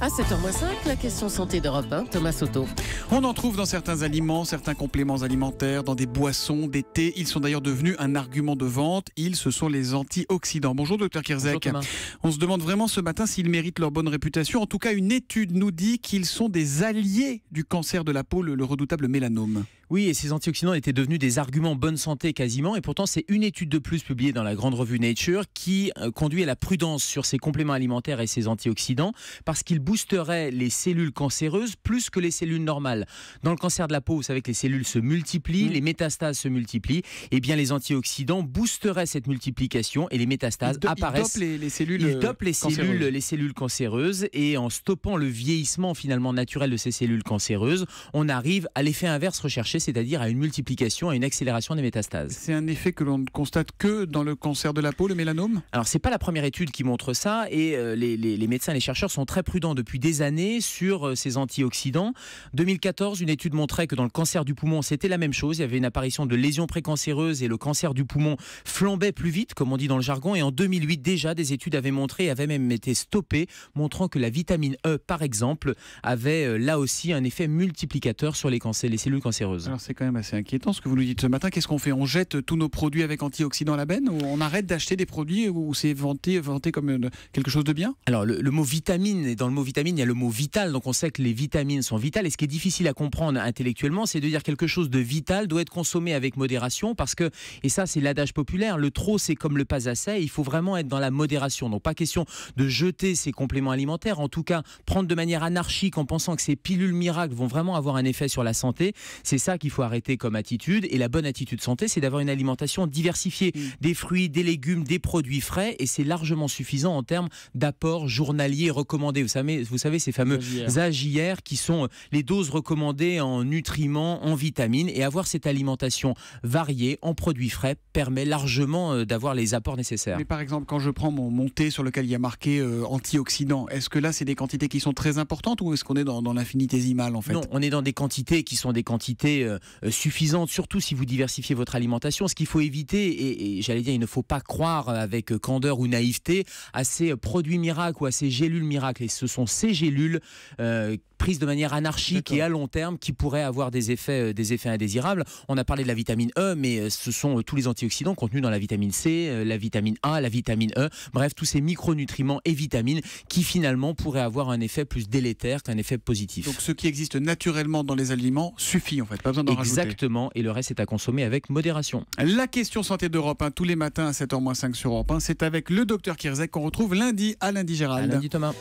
À 7h05, la question santé d'Europe 1, Thomas Soto. On en trouve dans certains aliments, certains compléments alimentaires, dans des boissons, des thés. Ils sont d'ailleurs devenus un argument de vente. Ce sont les antioxydants. Bonjour Dr Kierzek. Bonjour, Thomas. On se demande vraiment ce matin s'ils méritent leur bonne réputation. En tout cas, une étude nous dit qu'ils sont des alliés du cancer de la peau, le redoutable mélanome. Oui, et ces antioxydants étaient devenus des arguments bonne santé quasiment. Et pourtant, c'est une étude de plus publiée dans la grande revue Nature qui conduit à la prudence sur ces compléments alimentaires et ces antioxydants parce qu'ils boosteraient les cellules cancéreuses plus que les cellules normales. Dans le cancer de la peau, vous savez que les cellules se multiplient, les métastases se multiplient. Et bien, les antioxydants boosteraient cette multiplication et les métastases apparaissent. Ils dopent les cellules Ils dopent cancéreuses. les cellules cancéreuses et en stoppant le vieillissement finalement naturel de ces cellules cancéreuses, on arrive à l'effet inverse recherché, c'est-à-dire à une multiplication, à une accélération des métastases. C'est un effet que l'on ne constate que dans le cancer de la peau, le mélanome ? Alors, c'est pas la première étude qui montre ça et les médecins et les chercheurs sont très prudents depuis des années sur ces antioxydants. 2014, une étude montrait que dans le cancer du poumon, c'était la même chose. Il y avait une apparition de lésions précancéreuses et le cancer du poumon flambait plus vite, comme on dit dans le jargon. Et en 2008, déjà, des études avaient montré, avaient même été stoppées, montrant que la vitamine E, par exemple, avait là aussi un effet multiplicateur sur les cellules cancéreuses. Alors c'est quand même assez inquiétant ce que vous nous dites ce matin. Qu'est-ce qu'on fait ? On jette tous nos produits avec antioxydants à la benne ou on arrête d'acheter des produits où c'est vanté comme quelque chose de bien ? Alors le mot vitamine, et dans le mot vitamine, il y a le mot vital, donc on sait que les vitamines sont vitales. Et ce qui est difficile à comprendre intellectuellement, c'est de dire quelque chose de vital doit être consommé avec modération parce que, et ça c'est l'adage populaire, le trop c'est comme le pas assez, il faut vraiment être dans la modération. Donc pas question de jeter ces compléments alimentaires, en tout cas prendre de manière anarchique en pensant que ces pilules miracles vont vraiment avoir un effet sur la santé, c'est ça qu'il faut arrêter comme attitude. Et la bonne attitude santé, c'est d'avoir une alimentation diversifiée, des fruits, des légumes, des produits frais, et c'est largement suffisant en termes d'apport journalier recommandé. Vous savez ces fameux AJR qui sont les doses recommandées en nutriments, en vitamines, et avoir cette alimentation variée en produits frais permet largement d'avoir les apports nécessaires. Mais par exemple, quand je prends mon thé sur lequel il y a marqué antioxydants, est-ce que là c'est des quantités qui sont très importantes ou est-ce qu'on est dans l'infinitésimal en fait ? Non, on est dans des quantités qui sont des quantités suffisantes, surtout si vous diversifiez votre alimentation. Ce qu'il faut éviter, et j'allais dire, il ne faut pas croire avec candeur ou naïveté à ces produits miracles ou à ces gélules miracles. Et ce sont ces gélules prises de manière anarchique et à long terme qui pourraient avoir des effets indésirables. On a parlé de la vitamine E, mais ce sont tous les antioxydants contenus dans la vitamine C, la vitamine A, la vitamine E, bref, tous ces micronutriments et vitamines qui finalement pourraient avoir un effet plus délétère qu'un effet positif. Donc ce qui existe naturellement dans les aliments suffit en fait, pas besoin d'en rajouter. Exactement, et le reste est à consommer avec modération. La question santé d'Europe 1, tous les matins à 7h-5 sur Europe 1, c'est avec le Dr Kierzek qu'on retrouve lundi à lundi Gérald. À lundi Thomas.